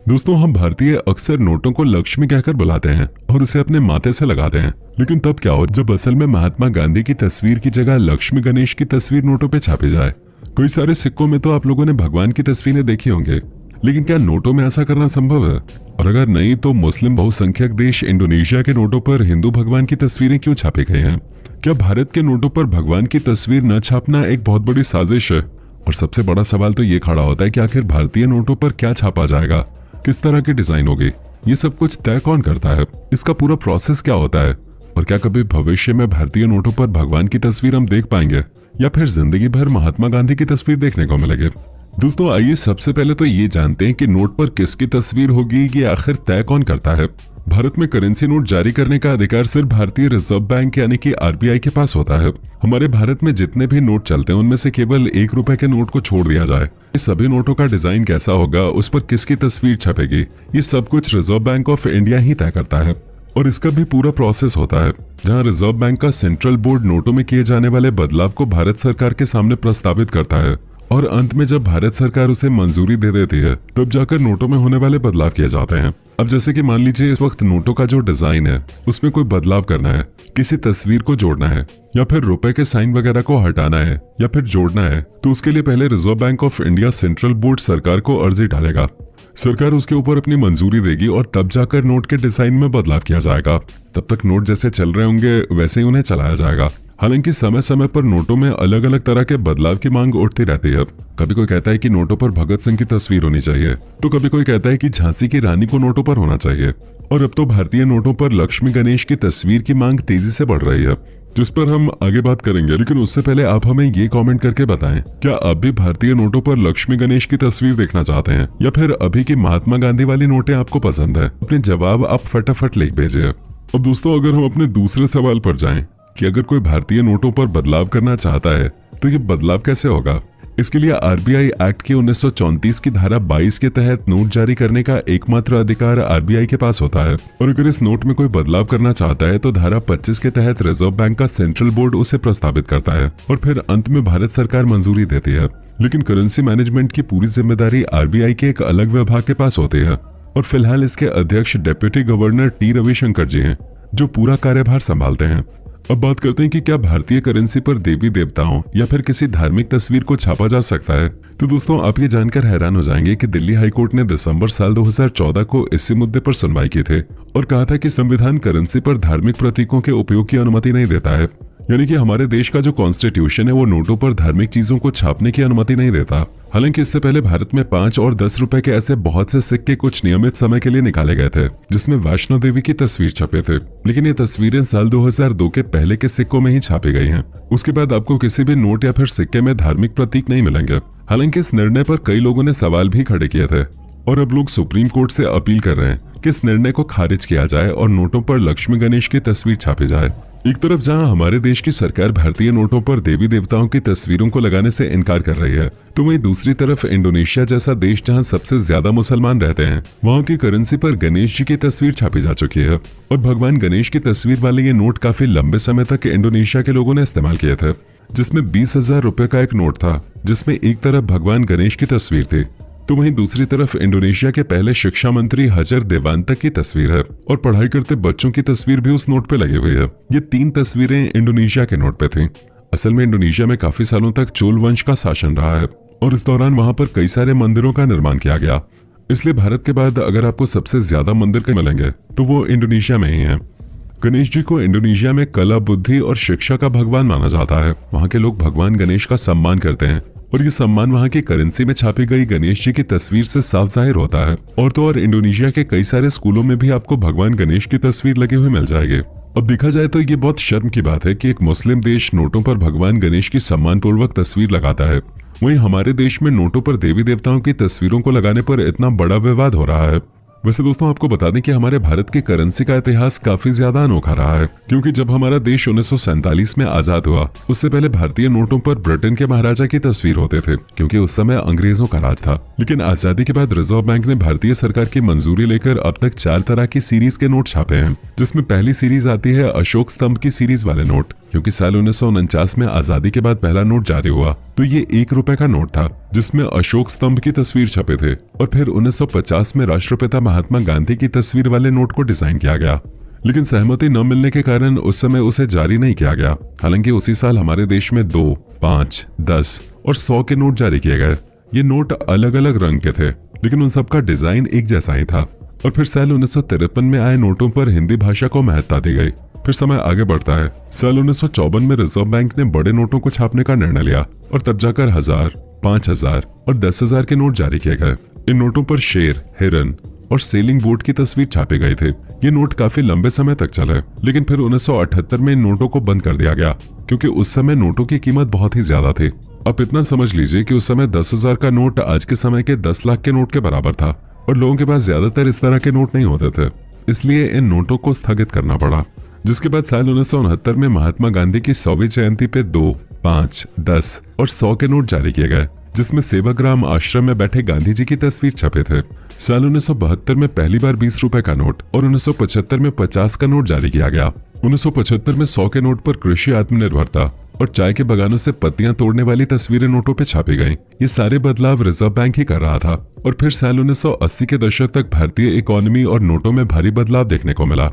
दोस्तों, हम भारतीय अक्सर नोटों को लक्ष्मी कहकर बुलाते हैं और उसे अपने माथे से लगाते हैं। लेकिन तब क्या हो जब असल में महात्मा गांधी की तस्वीर की जगह लक्ष्मी गणेश की तस्वीर नोटों पे छापी जाए। कई सारे सिक्कों में तो आप लोगों ने भगवान की तस्वीरें देखी होंगे, लेकिन क्या नोटों में ऐसा करना संभव है? और अगर नहीं तो मुस्लिम बहुसंख्यक देश इंडोनेशिया के नोटों पर हिंदू भगवान की तस्वीरें क्यों छापी गई हैं? क्या भारत के नोटों पर भगवान की तस्वीर न छापना एक बहुत बड़ी साजिश है? और सबसे बड़ा सवाल तो ये खड़ा होता है कि आखिर भारतीय नोटों पर क्या छापा जाएगा, किस तरह की डिजाइन होगी, ये सब कुछ तय कौन करता है, इसका पूरा प्रोसेस क्या होता है, और क्या कभी भविष्य में भारतीय नोटों पर भगवान की तस्वीर हम देख पाएंगे या फिर जिंदगी भर महात्मा गांधी की तस्वीर देखने को मिलेगी? दोस्तों, आइए सबसे पहले तो ये जानते हैं कि नोट पर किसकी तस्वीर होगी, ये आखिर तय कौन करता है। भारत में करेंसी नोट जारी करने का अधिकार सिर्फ भारतीय रिजर्व बैंक यानी कि आरबीआई के पास होता है। हमारे भारत में जितने भी नोट चलते हैं उनमें से केवल 1 रुपए के नोट को छोड़ दिया जाए। ये सभी नोटों का डिजाइन कैसा होगा, उस पर किसकी तस्वीर छपेगी, ये सब कुछ रिजर्व बैंक ऑफ इंडिया ही तय करता है। और इसका भी पूरा प्रोसेस होता है, जहां रिजर्व बैंक का सेंट्रल बोर्ड नोटों में किए जाने वाले बदलाव को भारत सरकार के सामने प्रस्तावित करता है और अंत में जब भारत सरकार उसे मंजूरी दे देती है तब जाकर नोटों में होने वाले बदलाव किए जाते हैं। अब जैसे कि मान लीजिए इस वक्त नोटों का जो डिजाइन है उसमें कोई बदलाव करना है, किसी तस्वीर को जोड़ना है या फिर रुपए के साइन वगैरह को हटाना है या फिर जोड़ना है, तो उसके लिए पहले reserve bank of India central board सरकार को अर्जी डालेगा। सरकार उसके ऊपर अपनी मंजूरी देगी और तब जाकर नोट के डिजाइन में बदलाव किया जाएगा। तब तक नोट जैसे चल रहे होंगे वैसे ही उन्हें चलाया जाएगा। हालांकि समय समय पर नोटों में अलग अलग तरह के बदलाव की मांग उठती रहती है। कभी कोई कहता है कि नोटों पर भगत सिंह की तस्वीर होनी चाहिए, तो कभी कोई कहता है कि झांसी की रानी को नोटों पर होना चाहिए। और अब तो भारतीय नोटों पर लक्ष्मी गणेश की तस्वीर की मांग तेजी से बढ़ रही है, जिस पर हम आगे बात करेंगे। लेकिन उससे पहले आप हमें ये कमेंट करके बताएं, क्या आप भी भारतीय नोटों पर लक्ष्मी गणेश की तस्वीर देखना चाहते हैं या फिर अभी की महात्मा गांधी वाली नोटें आपको पसंद है? अपने जवाब आप फटाफट लिख भेजिए। अब दोस्तों, अगर हम अपने दूसरे सवाल पर जाएं कि अगर कोई भारतीय नोटों पर बदलाव करना चाहता है तो ये बदलाव कैसे होगा? इसके लिए आरबीआई एक्ट की 1934 की धारा 22 के तहत नोट जारी करने का एकमात्र अधिकार आरबीआई के पास होता है। और अगर इस नोट में कोई बदलाव करना चाहता है तो धारा 25 के तहत रिजर्व बैंक का सेंट्रल बोर्ड उसे प्रस्तावित करता है और फिर अंत में भारत सरकार मंजूरी देती है। लेकिन करेंसी मैनेजमेंट की पूरी जिम्मेदारी आरबीआई के एक अलग विभाग के पास होती है और फिलहाल इसके अध्यक्ष डेप्यूटी गवर्नर टी रविशंकर जी हैं, जो पूरा कार्यभार संभालते हैं। अब बात करते हैं कि क्या भारतीय करेंसी पर देवी देवताओं या फिर किसी धार्मिक तस्वीर को छापा जा सकता है। तो दोस्तों, आप ये जानकर हैरान हो जाएंगे कि दिल्ली हाईकोर्ट ने दिसंबर साल 2014 को इसी मुद्दे पर सुनवाई की थी और कहा था कि संविधान करेंसी पर धार्मिक प्रतीकों के उपयोग की अनुमति नहीं देता है। यानी कि हमारे देश का जो कॉन्स्टिट्यूशन है वो नोटों पर धार्मिक चीजों को छापने की अनुमति नहीं देता। हालांकि इससे पहले भारत में 5 और 10 रुपए के ऐसे बहुत से सिक्के कुछ नियमित समय के लिए निकाले गए थे जिसमें वैष्णो देवी की तस्वीर छपे थे। लेकिन ये तस्वीरें साल 2002 के पहले के सिक्कों में ही छापी गई हैं। उसके बाद आपको किसी भी नोट या फिर सिक्के में धार्मिक प्रतीक नहीं मिलेंगे। हालांकि इस निर्णय पर कई लोगों ने सवाल भी खड़े किए थे और अब लोग सुप्रीम कोर्ट से अपील कर रहे हैं कि इस निर्णय को खारिज किया जाए और नोटों पर लक्ष्मी गणेश की तस्वीर छापी जाए। एक तरफ जहां हमारे देश की सरकार भारतीय नोटों पर देवी देवताओं की तस्वीरों को लगाने से इनकार कर रही है, तो वहीं दूसरी तरफ इंडोनेशिया जैसा देश जहां सबसे ज्यादा मुसलमान रहते हैं, वहां की करेंसी पर गणेश जी की तस्वीर छापी जा चुकी है। और भगवान गणेश की तस्वीर वाले ये नोट काफी लंबे समय तक इंडोनेशिया के लोगों ने इस्तेमाल किए थे, जिसमें 20,000 रुपए का एक नोट था जिसमें एक तरफ भगवान गणेश की तस्वीर थी, तो वहीं दूसरी तरफ इंडोनेशिया के पहले शिक्षा मंत्री हजर देवांता की तस्वीर है और पढ़ाई करते बच्चों की तस्वीर भी उस नोट पे लगी हुई है। ये 3 तस्वीरें इंडोनेशिया के नोट पे थीं। असल में इंडोनेशिया में काफी सालों तक चोल वंश का शासन रहा है और इस दौरान वहां पर कई सारे मंदिरों का निर्माण किया गया। इसलिए भारत के बाद अगर आपको सबसे ज्यादा मंदिर कहीं मिलेंगे तो वो इंडोनेशिया में ही है। गणेश जी को इंडोनेशिया में कला, बुद्धि और शिक्षा का भगवान माना जाता है। वहाँ के लोग भगवान गणेश का सम्मान करते हैं और ये सम्मान वहाँ की करेंसी में छापी गई गणेश जी की तस्वीर से साफ जाहिर होता है। और तो और इंडोनेशिया के कई सारे स्कूलों में भी आपको भगवान गणेश की तस्वीर लगी हुई मिल जाएगी। अब देखा जाए तो ये बहुत शर्म की बात है कि एक मुस्लिम देश नोटों पर भगवान गणेश की सम्मान पूर्वक तस्वीर लगाता है, वहीं हमारे देश में नोटों पर देवी देवताओं की तस्वीरों को लगाने पर इतना बड़ा विवाद हो रहा है। वैसे दोस्तों, आपको बता दें कि हमारे भारत की करेंसी का इतिहास काफी ज्यादा अनोखा रहा है, क्योंकि जब हमारा देश 1947 में आजाद हुआ उससे पहले भारतीय नोटों पर ब्रिटेन के महाराजा की तस्वीर होते थे, क्योंकि उस समय अंग्रेजों का राज था। लेकिन आजादी के बाद रिजर्व बैंक ने भारतीय सरकार की मंजूरी लेकर अब तक 4 तरह की सीरीज के नोट छापे हैं। जिसमें पहली सीरीज आती है अशोक स्तंभ की सीरीज वाले नोट। क्योंकि साल 1949 में आजादी के बाद पहला नोट जारी हुआ तो ये 1 रुपए का नोट था जिसमें अशोक स्तंभ की तस्वीर छपे थे। और फिर 1950 में राष्ट्रपिता महात्मा गांधी की तस्वीर वाले नोट को डिजाइन किया गया, लेकिन सहमति न मिलने के कारण उस समय उसे जारी नहीं किया गया। हालांकि उसी साल हमारे देश में 2, 5, 10 और 100 के नोट जारी किए गए। ये नोट अलग अलग रंग के थे, लेकिन उन सबका डिजाइन एक जैसा ही था। और फिर साल 1953 में आए नोटों पर हिंदी भाषा को महत्ता दी गई। फिर समय आगे बढ़ता है। साल 1954 में रिजर्व बैंक ने बड़े नोटों को छापने का निर्णय लिया और तब जाकर 1000, 5000 और 10,000 के नोट जारी किए गए। इन नोटों पर शेर, हिरन और सेलिंग बोट की तस्वीर छापे गए थे। ये नोट काफी लंबे समय तक चले, लेकिन फिर 1978 में इन नोटों को बंद कर दिया गया क्योंकि उस समय नोटों की कीमत बहुत ही ज्यादा थी। आप इतना समझ लीजिए कि उस समय 10,000 का नोट आज के समय के 10 लाख के नोट के बराबर था और लोगों के पास ज्यादातर इस तरह के नोट नहीं होते थे, इसलिए इन नोटों को स्थगित करना पड़ा। जिसके बाद साल 1969 में महात्मा गांधी की 100वीं जयंती पे 2, 5, 10 और 100 के नोट जारी किए गए, जिसमें सेवाग्राम आश्रम में बैठे गांधी जी की तस्वीर छपे थे। साल 1972 में पहली बार 20 रुपए का नोट और 1975 में 50 का नोट जारी किया गया। 1975 में 100 के नोट पर कृषि आत्मनिर्भरता और चाय के बगानों से पत्तियां तोड़ने वाली तस्वीरें नोटों पे छापी गईं। ये सारे बदलाव रिजर्व बैंक ही कर रहा था। और फिर साल 1980 के दशक तक भारतीय इकोनॉमी और नोटों में भारी बदलाव देखने को मिला।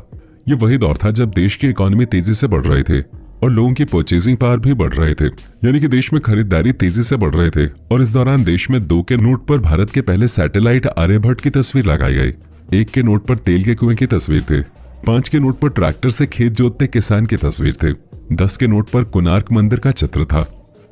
ये वही दौर था जब देश की इकोनॉमी तेजी से बढ़ रही थी और लोगों की परचेजिंग पावर भी बढ़ रहे थे, यानी कि देश में खरीदारी तेजी से बढ़ रहे थे। और इस दौरान देश में 2 के नोट पर भारत के पहले सैटेलाइट आर्यभट्ट की तस्वीर लगाई गई। 1 के नोट पर तेल के कुएं की तस्वीर थे। 5 के नोट पर ट्रैक्टर से खेत जोतते किसान की तस्वीर थे। 10 के नोट पर कोणार्क मंदिर का चित्र था।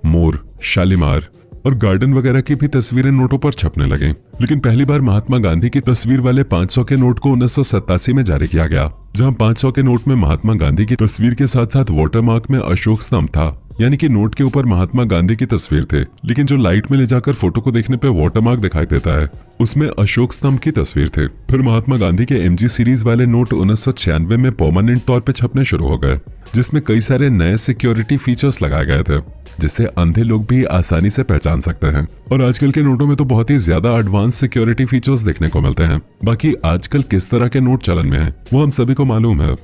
मोर, शालीमार और गार्डन वगैरह की भी तस्वीरें नोटों पर छपने लगे। लेकिन पहली बार महात्मा गांधी की तस्वीर वाले 500 के नोट को 1987 में जारी किया गया, जहां 500 के नोट में महात्मा गांधी की तस्वीर के साथ साथ वाटरमार्क में अशोक स्तंभ था, यानी कि नोट के ऊपर महात्मा गांधी की तस्वीर थे, लेकिन जो लाइट में ले जाकर फोटो को देखने पे वाटरमार्क दिखाई देता है उसमें अशोक स्तंभ की तस्वीर थे। फिर महात्मा गांधी के MG सीरीज वाले नोट 1996 में परमानेंट तौर पे छपने शुरू हो गए, जिसमें कई सारे नए सिक्योरिटी फीचर्स लगाए गए थे जिससे अंधे लोग भी आसानी से पहचान सकते हैं। और आजकल के नोटों में तो बहुत ही ज्यादा एडवांस सिक्योरिटी फीचर्स देखने को मिलते हैं। बाकी आजकल किस तरह के नोट चलन में है वो हम सभी को मालूम है।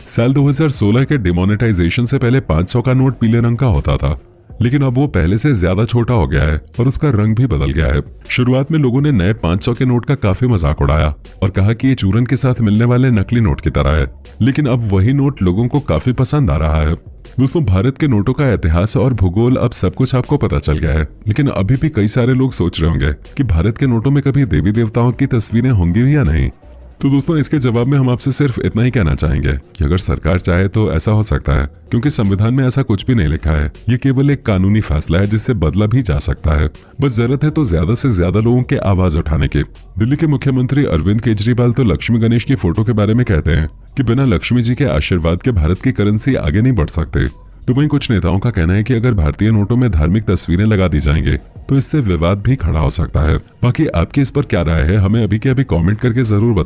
साल 2016 के डिमोनेटाइजेशन से पहले 500 का नोट पीले रंग का होता था, लेकिन अब वो पहले से ज्यादा छोटा हो गया है और उसका रंग भी बदल गया है। शुरुआत में लोगों ने नए 500 के नोट का काफी मजाक उड़ाया और कहा कि ये चूरन के साथ मिलने वाले नकली नोट की तरह है, लेकिन अब वही नोट लोगों को काफी पसंद आ रहा है। दोस्तों, भारत के नोटों का इतिहास और भूगोल अब सब कुछ आपको पता चल गया है, लेकिन अभी भी कई सारे लोग सोच रहे होंगे कि भारत के नोटों में कभी देवी देवताओं की तस्वीरें होंगी या नहीं। तो दोस्तों, इसके जवाब में हम आपसे सिर्फ इतना ही कहना चाहेंगे कि अगर सरकार चाहे तो ऐसा हो सकता है, क्योंकि संविधान में ऐसा कुछ भी नहीं लिखा है। ये केवल एक कानूनी फैसला है जिससे बदला भी जा सकता है। बस जरूरत है तो ज्यादा से ज्यादा लोगों के आवाज उठाने की। दिल्ली के मुख्यमंत्री अरविंद केजरीवाल तो लक्ष्मी गणेश की फोटो के बारे में कहते हैं कि बिना लक्ष्मी जी के आशीर्वाद के भारत की करेंसी आगे नहीं बढ़ सकते। तो वहीं कुछ नेताओं का कहना है कि अगर भारतीय नोटों में धार्मिक तस्वीरें लगा दी जाएंगे तो इससे विवाद भी खड़ा हो सकता है। बाकी आपकी इस पर क्या राय है, हमें अभी के अभी कमेंट करके जरूर बताएं।